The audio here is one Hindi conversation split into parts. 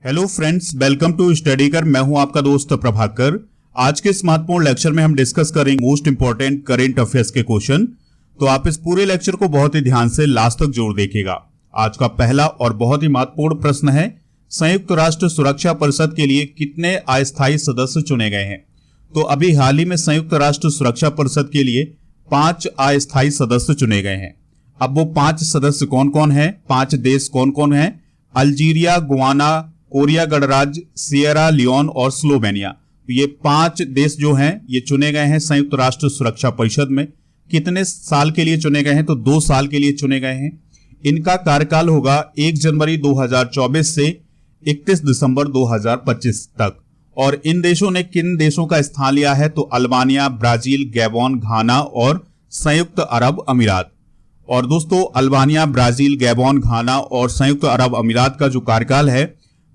Hello friends, welcome to study कर। मैं हूं आपका दोस्त प्रभाकर। आज के इस महत्वपूर्ण लेक्चर में हम डिस्कस करेंगे मोस्ट इंपॉर्टेंट करंट अफेयर्स के क्वेश्चन। तो आप इस पूरे लेक्चर को बहुत ही ध्यान से लास्ट तक जरूर देखिएगा। आज का पहला और बहुत ही महत्वपूर्ण प्रश्न है, संयुक्त राष्ट्र सुरक्षा परिषद के लिए कितने अस्थायी सदस्य चुने गए हैं? तो अभी हाल ही में संयुक्त राष्ट्र सुरक्षा परिषद के लिए 5 अस्थायी सदस्य चुने गए हैं। अब वो 5 सदस्य कौन कौन है, 5 देश कौन कौन है? अल्जीरिया, गुआना, कोरिया गणराज्य, सिएरा लियोन और स्लोवेनिया। तो ये 5 देश जो हैं ये चुने गए हैं संयुक्त राष्ट्र सुरक्षा परिषद में। कितने साल के लिए चुने गए हैं? तो 2 साल के लिए चुने गए हैं। इनका कार्यकाल होगा 1 जनवरी 2024 से 31 दिसंबर 2025 तक। और इन देशों ने किन देशों का स्थान लिया है? तो अल्बानिया, ब्राजील, गैबोन, घाना और संयुक्त अरब अमीरात। और दोस्तों, अल्बानिया, ब्राजील, गैबोन, घाना और संयुक्त अरब अमीरात का जो कार्यकाल है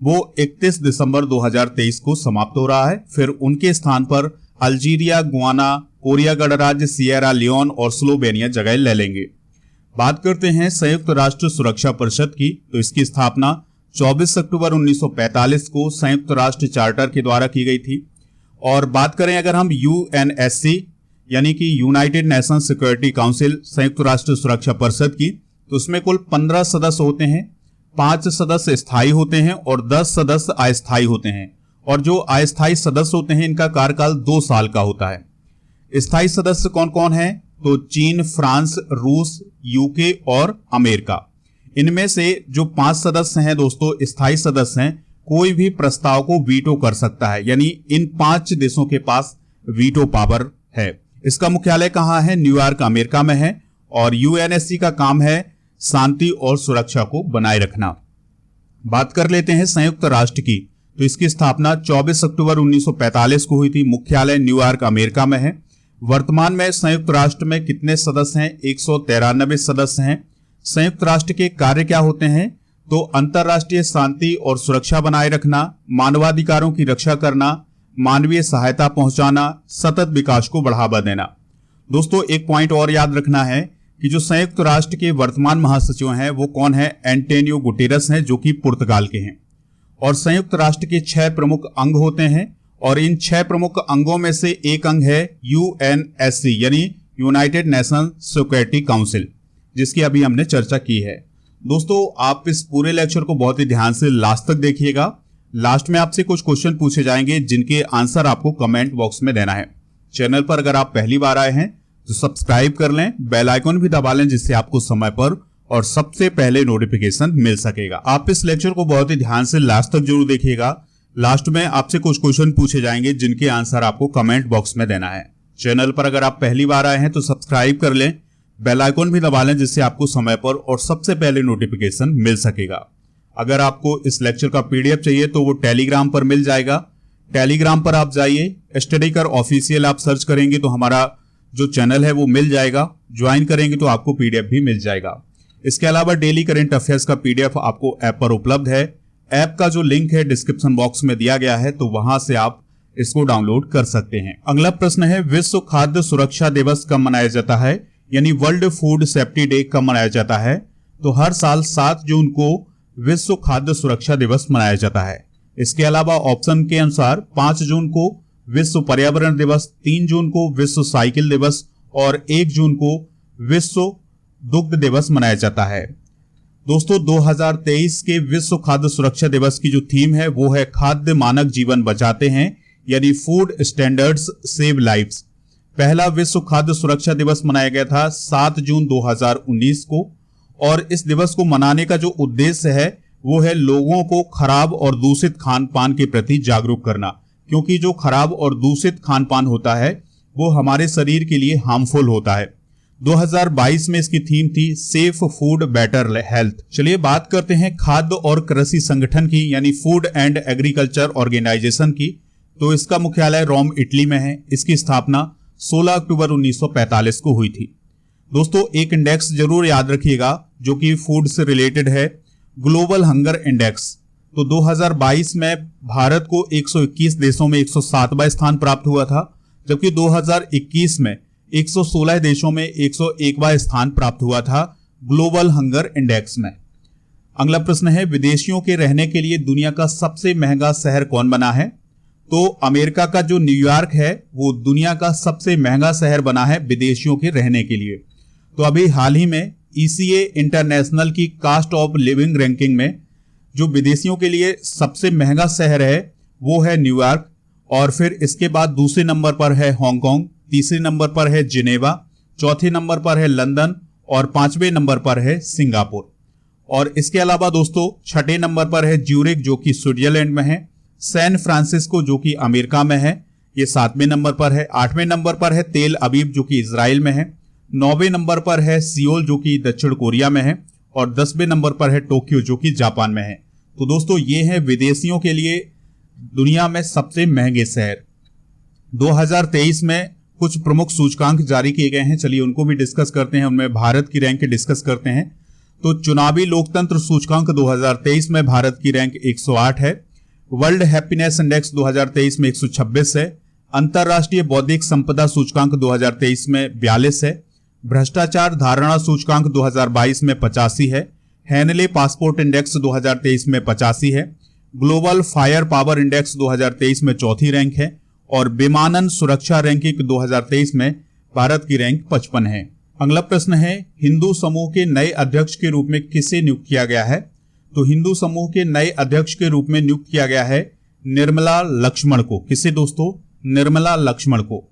वो 31 दिसंबर 2023 को समाप्त हो रहा है। फिर उनके स्थान पर अल्जीरिया, गुआना, कोरिया गणराज्य, सिएरा लियोन और स्लोवेनिया जगह ले लेंगे। बात करते हैं संयुक्त राष्ट्र सुरक्षा परिषद की। तो इसकी स्थापना 24 अक्टूबर 1945 को संयुक्त राष्ट्र चार्टर के द्वारा की गई थी। और बात करें अगर हम यूएनएससी यानी कि यूनाइटेड नेशंस सिक्योरिटी काउंसिल संयुक्त राष्ट्र सुरक्षा परिषद की, तो उसमें कुल 15 सदस्य होते हैं। 5 सदस्य स्थायी होते हैं और 10 सदस्य अस्थायी होते हैं। और जो अस्थायी सदस्य होते हैं इनका कार्यकाल 2 साल का होता है। स्थायी सदस्य कौन कौन है? तो चीन, फ्रांस, रूस, यूके और अमेरिका। इनमें से जो 5 सदस्य हैं दोस्तों, स्थायी सदस्य हैं, कोई भी प्रस्ताव को वीटो कर सकता है। यानी इन 5 देशों के पास वीटो पावर है। इसका मुख्यालय कहाँ है? न्यूयॉर्क, अमेरिका में है। और यूएनएससी का काम है शांति और सुरक्षा को बनाए रखना। बात कर लेते हैं संयुक्त राष्ट्र की। तो इसकी स्थापना 24 अक्टूबर 1945 को हुई थी। मुख्यालय न्यूयॉर्क, अमेरिका में है। वर्तमान में संयुक्त राष्ट्र में कितने सदस्य हैं? 193 सदस्य हैं। संयुक्त राष्ट्र के कार्य क्या होते हैं? तो अंतरराष्ट्रीय शांति और सुरक्षा बनाए रखना, मानवाधिकारों की रक्षा करना, मानवीय सहायता पहुंचाना, सतत विकास को बढ़ावा देना। दोस्तों, एक पॉइंट और याद रखना है कि जो संयुक्त राष्ट्र के वर्तमान महासचिव हैं वो कौन है? एंटोनियो गुटेरस हैं, जो कि पुर्तगाल के हैं। और संयुक्त राष्ट्र के 6 प्रमुख अंग होते हैं। और इन 6 प्रमुख अंगों में से एक अंग है यूएनएससी यानी यूनाइटेड नेशंस सिक्योरिटी काउंसिल, जिसकी अभी हमने चर्चा की है। दोस्तों, आप इस पूरे लेक्चर को बहुत ही ध्यान से लास्ट तक देखिएगा। लास्ट में आपसे कुछ क्वेश्चन पूछे जाएंगे जिनके आंसर आपको कमेंट बॉक्स में देना है। चैनल पर अगर आप पहली बार आए हैं तो सब्सक्राइब कर लें, बेल आइकन भी दबा लें, जिससे आपको समय पर और सबसे पहले नोटिफिकेशन मिल सकेगा। आप इस लेक्चर को बहुत ही ध्यान से लास्ट तक जरूर देखिएगा। लास्ट में आपसे कुछ क्वेश्चन पूछे जाएंगे जिनके आंसर आपको कमेंट बॉक्स में देना है। चैनल पर अगर आप पहली बार आए हैं तो सब्सक्राइब कर लें, बेल आइकन भी दबा लें, जिससे आपको समय पर और सबसे पहले नोटिफिकेशन मिल सकेगा। अगर आपको इस लेक्चर का पीडीएफ चाहिए तो वो टेलीग्राम पर मिल जाएगा। टेलीग्राम पर आप जाइए, स्टडी कर ऑफिशियल आप सर्च करेंगे तो हमारा जो चैनल है वो मिल जाएगा। ज्वाइन करेंगे तो आपको पीडीएफ भी मिल जाएगा। इसके अलावा डेली करंट अफेयर्स का पीडीएफ आपको ऐप पर उपलब्ध है। ऐप का जो लिंक है डिस्क्रिप्शन बॉक्स में दिया गया है, तो वहां से आप इसको डाउनलोड कर सकते हैं। अगला प्रश्न है, विश्व खाद्य सुरक्षा दिवस कब मनाया जाता है? यानी वर्ल्ड फूड सेफ्टी डे कब मनाया जाता है? तो हर साल 7 जून को विश्व खाद्य सुरक्षा दिवस मनाया जाता है। इसके अलावा ऑप्शन के अनुसार 5 जून को विश्व पर्यावरण दिवस, 3 जून को विश्व साइकिल दिवस और 1 जून को विश्व दुग्ध दिवस मनाया जाता है। दोस्तों, 2023 के विश्व खाद्य सुरक्षा दिवस की जो थीम है वो है खाद्य मानक जीवन बचाते हैं, यानी फूड स्टैंडर्ड्स सेव लाइव्स। पहला विश्व खाद्य सुरक्षा दिवस मनाया गया था 7 जून 2019 को। और इस दिवस को मनाने का जो उद्देश्य है वो है लोगों को खराब और दूषित खान पान के प्रति जागरूक करना, क्योंकि जो खराब और दूषित खान पान होता है वो हमारे शरीर के लिए हार्मफुल होता है। 2022 में इसकी थीम थी सेफ फूड बेटर हेल्थ। चलिए बात करते हैं खाद्य और कृषि संगठन की, यानी फूड एंड एग्रीकल्चर ऑर्गेनाइजेशन की। तो इसका मुख्यालय रोम, इटली में है। इसकी स्थापना 16 अक्टूबर 1945 को हुई थी। दोस्तों, एक इंडेक्स जरूर याद रखिएगा जो कि फूड से रिलेटेड है, ग्लोबल हंगर इंडेक्स। तो 2022 में भारत को 121 देशों में 107वां स्थान प्राप्त हुआ था, जबकि 2021 में 116 देशों में 101वां स्थान प्राप्त हुआ था ग्लोबल हंगर इंडेक्स में। अगला प्रश्न है, विदेशियों के रहने के लिए दुनिया का सबसे महंगा शहर कौन बना है? तो अमेरिका का जो न्यूयॉर्क है वो दुनिया का सबसे महंगा शहर बना है विदेशियों के रहने के लिए। तो अभी हाल ही में ECA इंटरनेशनल की कास्ट ऑफ लिविंग रैंकिंग में जो विदेशियों के लिए सबसे महंगा शहर है वो है न्यूयॉर्क, और फिर इसके बाद दूसरे नंबर पर है हांगकांग, तीसरे नंबर पर है जिनेवा, चौथे नंबर पर है लंदन और पांचवें नंबर पर है सिंगापुर। और इसके अलावा दोस्तों छठे नंबर पर है ज्यूरिक जो कि स्विट्जरलैंड में है, सैन फ्रांसिस्को जो कि अमेरिका में है, ये 7वें नंबर पर है। 8वें नंबर पर है तेल अवीव जो कि इजराइल में है। 9वें नंबर पर है सियोल जो कि दक्षिण कोरिया में है, और 10वें नंबर पर है टोक्यो जो कि जापान में है। तो दोस्तों ये है विदेशियों के लिए दुनिया में सबसे महंगे शहर। 2023 में कुछ प्रमुख सूचकांक जारी किए गए हैं, चलिए उनको भी डिस्कस करते हैं, उनमें भारत की रैंक डिस्कस करते हैं। तो चुनावी लोकतंत्र सूचकांक 2023 में भारत की रैंक 108 है। वर्ल्ड हैप्पीनेस इंडेक्स 2023 में 126 है। अंतरराष्ट्रीय बौद्धिक संपदा सूचकांक 2023 में 42 है। भ्रष्टाचार धारणा सूचकांक 2022 में 85 है। हैनले पासपोर्ट इंडेक्स 2023 में 85 है। ग्लोबल फायर पावर इंडेक्स 2023 में चौथी रैंक है, और विमानन सुरक्षा रैंकिंग 2023 में भारत की रैंक 55 है। अगला प्रश्न है, हिंदू समूह के नए अध्यक्ष के रूप में किसे नियुक्त किया गया है? तो हिंदू समूह के नए अध्यक्ष के रूप में नियुक्त किया गया है निर्मला लक्ष्मण को। किसे दोस्तों? निर्मला लक्ष्मण को।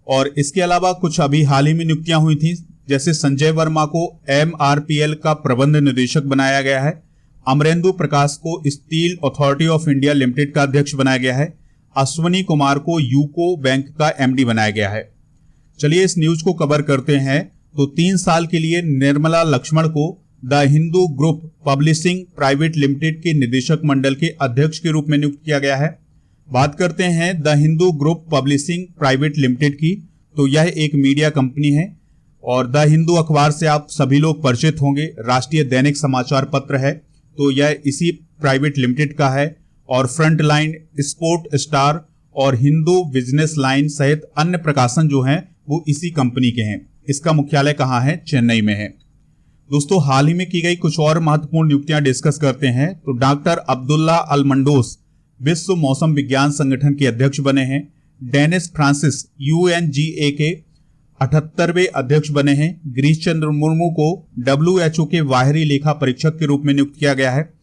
और इसके अलावा कुछ अभी हाल ही में नियुक्तियां हुई थी, जैसे संजय वर्मा को MRPL का प्रबंध निदेशक बनाया गया है। अमरेंदु प्रकाश को steel authority of India limited का अध्यक्ष बनाया गया है। अश्वनी कुमार को यूको बैंक का MD बनाया गया है। चलिए इस न्यूज को कवर करते हैं। तो 3 साल के लिए निर्मला लक्ष्मण को the Hindu group publishing private limited के निदेशक मंडल के अध्यक्ष के रूप में नियुक्त किया गया है। बात करते हैं the Hindu group publishing private limited की, तो यह एक मीडिया कंपनी है, और द हिंदू अखबार से आप सभी लोग परिचित होंगे, राष्ट्रीय दैनिक समाचार पत्र है, तो यह इसी प्राइवेट लिमिटेड का है। और फ्रंट लाइन, स्पोर्ट स्टार और हिंदू बिजनेस लाइन सहित अन्य प्रकाशन जो हैं वो इसी कंपनी के हैं। इसका मुख्यालय कहाँ है? चेन्नई में है। दोस्तों हाल ही में की गई कुछ और महत्वपूर्ण नियुक्तियां डिस्कस करते हैं। तो डॉक्टर अब्दुल्ला अल मंडोस विश्व मौसम विज्ञान संगठन के अध्यक्ष बने हैं। डेनिस फ्रांसिस UNGA के 78वें अध्यक्ष बने हैं। गिरीश चंद्र मुर्मू को WHO के बाहरी लेखा परीक्षक के रूप में नियुक्त किया गया है।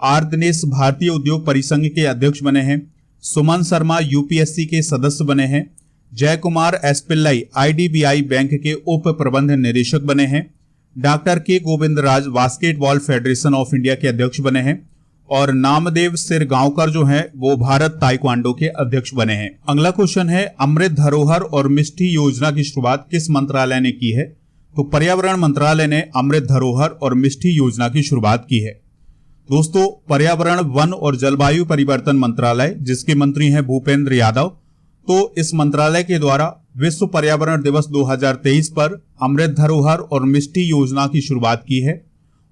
आर दिनेश भारतीय उद्योग परिसंघ के अध्यक्ष बने हैं। सुमन शर्मा UPSC के सदस्य बने हैं। जय Kumar S Pillai IDBI bank के उप प्रबंध निदेशक बने हैं। डॉक्टर के Govindraj basketball federation of India के अध्यक्ष बने हैं। और नामदेव सिरगांवकर जो हैं वो भारत ताइक्वांडो के अध्यक्ष बने हैं। अगला क्वेश्चन है, अमृत धरोहर और मिष्टी योजना की शुरुआत किस मंत्रालय ने की है? तो पर्यावरण मंत्रालय ने अमृत धरोहर और मिष्टी योजना की शुरुआत की है। दोस्तों पर्यावरण, वन और जलवायु परिवर्तन मंत्रालय, जिसके मंत्री हैं भूपेंद्र यादव, तो इस मंत्रालय के द्वारा विश्व पर्यावरण दिवस 2023 पर अमृत धरोहर और मिष्टी योजना की शुरुआत की है।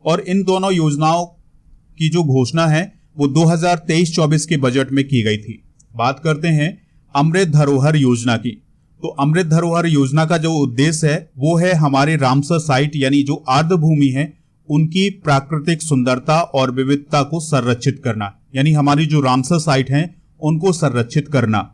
और इन दोनों योजनाओं की जो घोषणा है वो 2023-24 के बजट में की गई थी। बात करते हैं अमृत धरोहर योजना की। तो अमृत धरोहर योजना का जो उद्देश्य है वो है हमारे रामसर साइट यानी जो आर्द्र भूमि है उनकी प्राकृतिक सुंदरता और विविधता को संरक्षित करना, यानी हमारी जो रामसर साइट हैं उनको संरक्षित करना।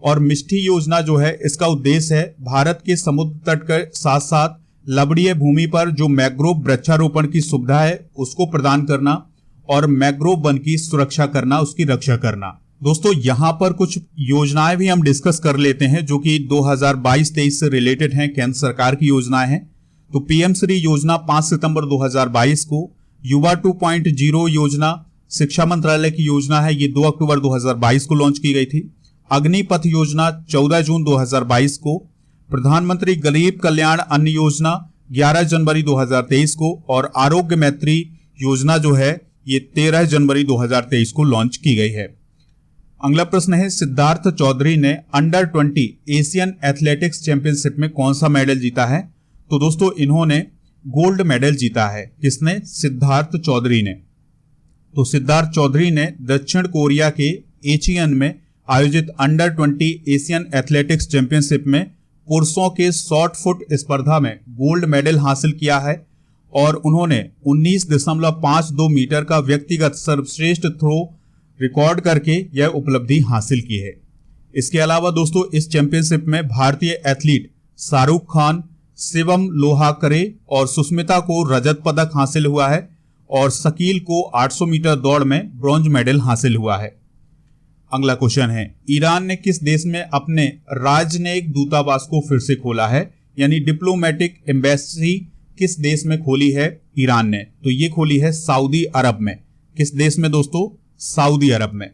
और मिष्टी योजना जो है इसका उद्देश्य है भारत के समुद्र तट के साथ साथ लवणीय भूमि पर जो मैंग्रोव वृक्षारोपण की सुविधा है उसको प्रदान करना और मैंग्रोव वन की सुरक्षा करना, उसकी रक्षा करना। दोस्तों यहाँ पर कुछ योजनाएं भी हम डिस्कस कर लेते हैं जो कि 2022-23 से रिलेटेड हैं, केंद्र सरकार की योजनाएं हैं। तो PM श्री योजना 5 सितंबर 2022 को, युवा 2.0 योजना शिक्षा मंत्रालय की योजना है, ये 2 अक्टूबर 2022 को लॉन्च की गई थी। अग्निपथ योजना 14 जून 2022 को, प्रधानमंत्री गरीब कल्याण अन्न योजना 11 जनवरी 2023 को, और आरोग्य मैत्री योजना जो है ये 13 जनवरी 2023 को लॉन्च की गई है। अगला प्रश्न है, सिद्धार्थ चौधरी ने अंडर 20 एशियन एथलेटिक्स चैंपियनशिप में कौन सा मेडल जीता है? तो दोस्तों इन्होंने गोल्ड मेडल जीता है। किसने? सिद्धार्थ चौधरी ने। तो सिद्धार्थ चौधरी ने दक्षिण कोरिया के एचियन में आयोजित अंडर 20 एशियन एथलेटिक्स चैंपियनशिप में पुरुषों के शॉर्ट फुट स्पर्धा में गोल्ड मेडल हासिल किया है। और उन्होंने 19.52 मीटर का व्यक्तिगत सर्वश्रेष्ठ थ्रो रिकॉर्ड करके यह उपलब्धि हासिल की है। इसके अलावा दोस्तों इस चैंपियनशिप में भारतीय एथलीट शाहरुख खान, शिवम लोहाकरे और सुष्मिता को रजत पदक हासिल हुआ है और शकील को 800 मीटर दौड़ में ब्रॉन्ज मेडल हासिल हुआ है। अगला क्वेश्चन है, ईरान ने किस देश में अपने राजनयिक दूतावास को फिर से खोला है, यानी डिप्लोमेटिक एम्बेसी किस देश में खोली है ईरान ने? तो ये खोली है सऊदी अरब में। किस देश में दोस्तों? सऊदी अरब में।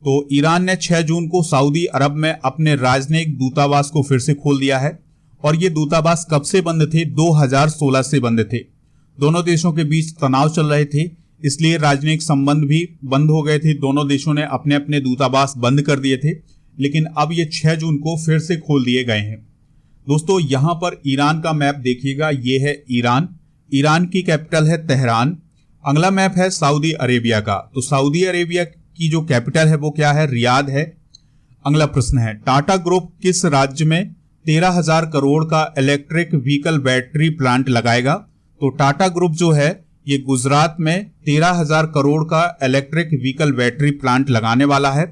तो ईरान ने 6 जून को सऊदी अरब में अपने राजनयिक दूतावास को फिर से खोल दिया है और ये दूतावास कब से बंद थे? 2016 से बंद थे। दोनों देशों के बीच तनाव चल रहे थे, इसलिए राजनयिक संबंध भी बंद हो गए थे। दोनों देशों ने अपने अपने दूतावास बंद कर दिए थे, लेकिन अब ये 6 जून को फिर से खोल दिए गए हैं। दोस्तों यहां पर ईरान का मैप देखिएगा, ये है ईरान। ईरान की कैपिटल है तेहरान। अगला मैप है सऊदी अरेबिया का। तो सऊदी अरेबिया की जो कैपिटल है वो क्या है? रियाद है। अगला प्रश्न है, टाटा ग्रुप किस राज्य में 13,000 करोड़ का इलेक्ट्रिक व्हीकल बैटरी प्लांट लगाएगा? तो टाटा ग्रुप जो है ये गुजरात में 13,000 करोड़ का इलेक्ट्रिक व्हीकल बैटरी प्लांट लगाने वाला है।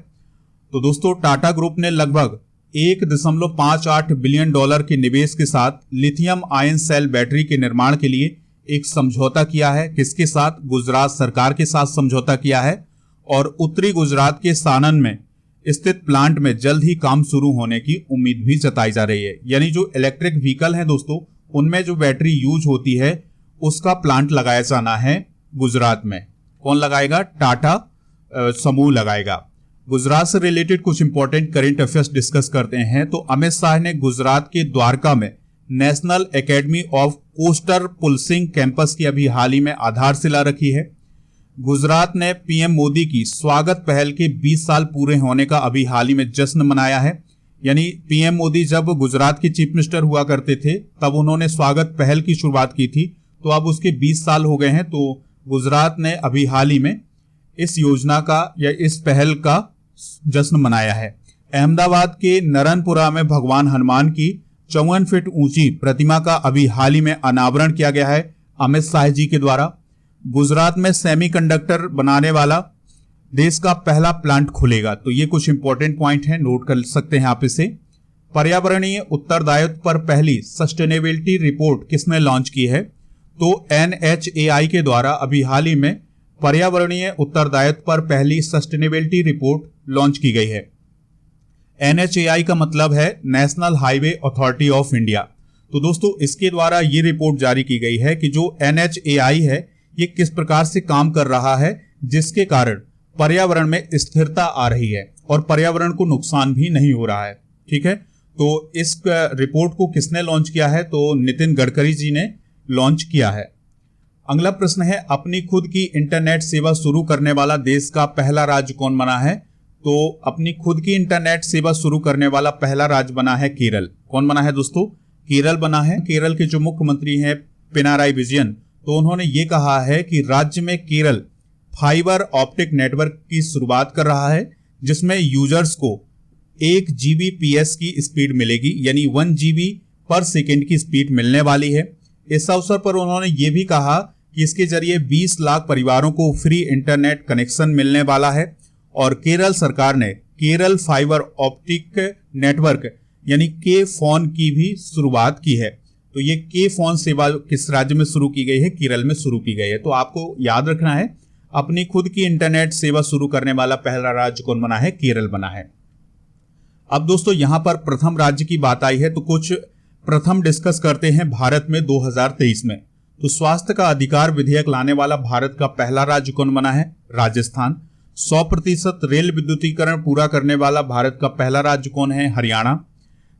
तो दोस्तों टाटा ग्रुप ने लगभग $1.58 बिलियन के निवेश के साथ लिथियम आयन सेल बैटरी के निर्माण के लिए एक समझौता किया है। किसके साथ? गुजरात सरकार के साथ समझौता किया है और उत्तरी गुजरात के सानन में स्थित प्लांट में जल्द ही काम शुरू होने की उम्मीद भी जताई जा रही है। यानी जो इलेक्ट्रिक व्हीकल है दोस्तों, उनमें जो बैटरी यूज होती है उसका प्लांट लगाया जाना है गुजरात में। कौन लगाएगा? टाटा समूह लगाएगा। गुजरात से रिलेटेड कुछ इंपॉर्टेंट करंट अफेयर्स डिस्कस करते हैं। तो अमित शाह ने गुजरात के द्वारका में national academy of coastal policing campus की अभी हाल ही में आधारशिला रखी है। गुजरात ने पीएम मोदी की स्वागत पहल के 20 साल पूरे होने का अभी हाल ही में जश्न मनाया है। यानी पीएम मोदी जब गुजरात के चीफ मिनिस्टर हुआ करते थे तब उन्होंने स्वागत पहल की शुरुआत की थी, तो अब उसके 20 साल हो गए हैं। तो गुजरात ने अभी हाल ही में इस योजना का या इस पहल का जश्न मनाया है। अहमदाबाद के नरनपुरा में भगवान हनुमान की 54 फीट ऊंची प्रतिमा का अभी हाल ही में अनावरण किया गया है अमित शाह जी के द्वारा। गुजरात में सेमीकंडक्टर बनाने वाला देश का पहला प्लांट खुलेगा। तो ये कुछ इंपॉर्टेंट पॉइंट है, नोट कर सकते हैं आप इसे। पर्यावरणीय उत्तरदायित्व पर पहली सस्टेनेबिलिटी रिपोर्ट किसने लॉन्च की है? तो NHAI के द्वारा अभी हाल ही में पर्यावरणीय उत्तरदायित्व पर पहली सस्टेनेबिलिटी रिपोर्ट लॉन्च की गई है। NHAI का मतलब है national highway authority of India. तो दोस्तों इसके द्वारा ये रिपोर्ट जारी की गई है कि जो NHAI है ये किस प्रकार से काम कर रहा है, जिसके कारण पर्यावरण में स्थिरता आ रही है और पर्यावरण को नुकसान भी नहीं हो रहा है। ठीक है, तो इस रिपोर्ट को किसने लॉन्च किया है? तो नितिन गडकरी जी ने लॉन्च किया है। अगला प्रश्न है, अपनी खुद की इंटरनेट सेवा शुरू करने वाला देश का पहला राज्य कौन बना है? तो अपनी खुद की इंटरनेट सेवा शुरू करने वाला पहला राज्य बना है केरल। कौन बना है दोस्तों? केरल बना है। केरल के जो मुख्यमंत्री हैं पिनाराई विजयन, तो उन्होंने ये कहा है कि राज्य में केरल फाइबर ऑप्टिक नेटवर्क की शुरुआत कर रहा है, जिसमें यूजर्स को 1 Gbps की स्पीड मिलेगी, यानी 1 GB पर सेकेंड की स्पीड मिलने वाली है। इस अवसर पर उन्होंने ये भी कहा कि इसके जरिए 20 लाख परिवारों को फ्री इंटरनेट कनेक्शन मिलने वाला है और केरल सरकार ने केरल फाइबर ऑप्टिक नेटवर्क यानी के-फोन की भी शुरुआत की है। तो ये के-फोन सेवा किस राज्य में शुरू की गई है? केरल में शुरू की गई है। तो आपको याद रखना है, अपनी खुद की इंटरनेट सेवा शुरू करने वाला पहला राज्य कौन बना है? केरल बना है। अब दोस्तों यहां पर प्रथम राज्य की बात आई है, तो कुछ प्रथम डिस्कस करते हैं भारत में 2023 में। तो स्वास्थ्य का अधिकार विधेयक लाने वाला भारत का पहला राज्य कौन बना है? राजस्थान। 100% रेल विद्युतीकरण पूरा करने वाला भारत का पहला राज्य कौन है? हरियाणा।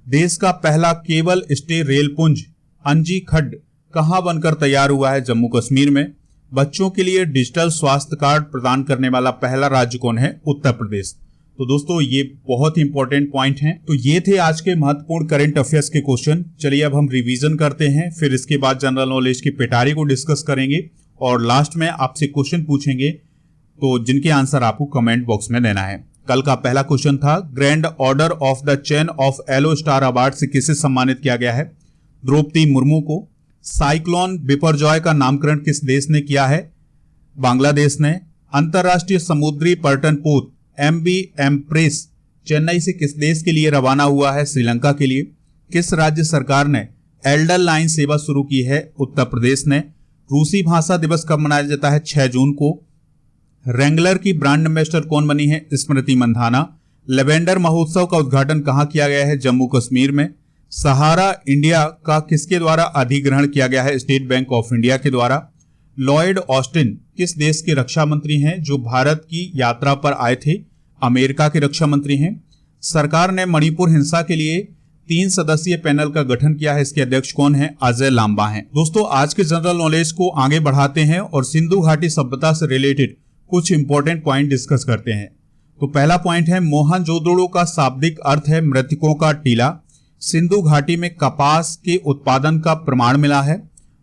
देश का पहला केबल स्टे रेल पुंज अंजी खड्ड कहां बनकर तैयार हुआ है? जम्मू कश्मीर में। बच्चों के लिए डिजिटल स्वास्थ्य कार्ड प्रदान करने वाला पहला राज्य कौन है? उत्तर प्रदेश। तो दोस्तों ये बहुत ही इंपॉर्टेंट पॉइंट हैं। तो ये थे आज के महत्वपूर्ण करंट अफेयर्स के क्वेश्चन। चलिए अब हम रिवीजन करते हैं, फिर इसके बाद जनरल नॉलेज की पिटारी को डिस्कस करेंगे और लास्ट में आपसे क्वेश्चन पूछेंगे, तो जिनके आंसर आपको कमेंट बॉक्स में देना है। कल का पहला क्वेश्चन था, grand order of the chain of yellow star award से किसे सम्मानित किया गया है? द्रौपदी मुर्मू को। साइक्लोन बिपरजॉय का नामकरण किस देश ने किया है? बांग्लादेश ने। अंतर्राष्ट्रीय समुद्री पर्यटन पोत MV एम्प्रेस चेन्नई से किस देश के लिए रवाना हुआ है? श्रीलंका के लिए। किस राज्य सरकार ने एल्डर लाइन सेवा शुरू की है? उत्तर प्रदेश ने। रूसी भाषा दिवस कब मनाया जाता है? 6 जून को। रेंगलर की ब्रांड एम्बेसडर कौन बनी है? स्मृति मंधाना। लेवेंडर महोत्सव का उद्घाटन कहां किया गया है? जम्मू कश्मीर में। सहारा इंडिया का किसके द्वारा अधिग्रहण किया गया है? स्टेट बैंक ऑफ इंडिया के द्वारा। लॉयड ऑस्टिन किस देश के रक्षा मंत्री हैं जो भारत की यात्रा पर आए थे? अमेरिका के रक्षा मंत्री हैं। सरकार ने मणिपुर हिंसा के लिए 3 सदस्यीय पैनल का गठन किया है। इसके अध्यक्ष कौन है? अजय लांबा हैं। दोस्तों, आज के जनरल नॉलेज को आगे बढ़ाते हैं और सिंधु घाटी सभ्यता से रिलेटेड कुछ इंपॉर्टेंट पॉइंट डिस्कस करते हैं। तो पहला पॉइंट है, मोहनजोदड़ो का शाब्दिक अर्थ है मृतकों का टीला। सिंधु घाटी में कपास के उत्पादन का प्रमाण मिला है।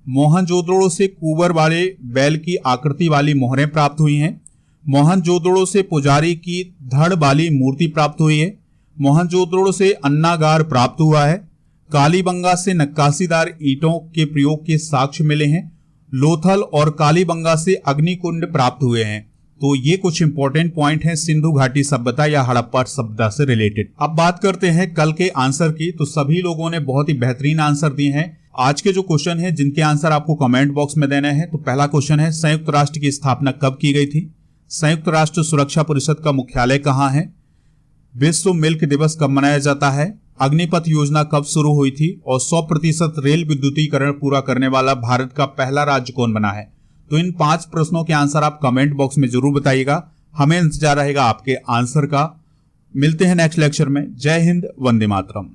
मोहनजोदड़ो से कुंवर वाले बैल की आकृति वाली मोहरें प्राप्त हुई हैं। मोहनजोदड़ो से पुजारी की धड़ वाली मूर्ति प्राप्त हुई है। मोहनजोदड़ो से अन्नागार प्राप्त हुआ है। कालीबंगा से नक्काशीदार ईंटों के प्रयोग के साक्ष्य मिले हैं। लोथल और कालीबंगा से अग्निकुंड प्राप्त हुए हैं। तो ये कुछ इंपॉर्टेंट पॉइंट हैं सिंधु घाटी सभ्यता या हड़प्पा सभ्यता से रिलेटेड। अब बात करते हैं कल के आंसर की। तो सभी लोगों ने बहुत ही बेहतरीन आंसर दिए हैं। आज के जो क्वेश्चन है जिनके आंसर आपको कमेंट बॉक्स में देने हैं। तो पहला क्वेश्चन है, संयुक्त राष्ट्र की स्थापना कब की गई थी? संयुक्त राष्ट्र सुरक्षा परिषद का मुख्यालय कहाँ है? विश्व मिल्क दिवस कब मनाया जाता है? अग्निपथ योजना कब शुरू हुई थी? और 100% रेल विद्युतीकरण पूरा करने वाला भारत का पहला राज्य कौन बना है? तो इन 5 प्रश्नों के आंसर आप कमेंट बॉक्स में जरूर बताइएगा। हमें इंतजार रहेगा आपके आंसर का। मिलते हैं नेक्स्ट लेक्चर में। जय हिंद, वंदे मातरम।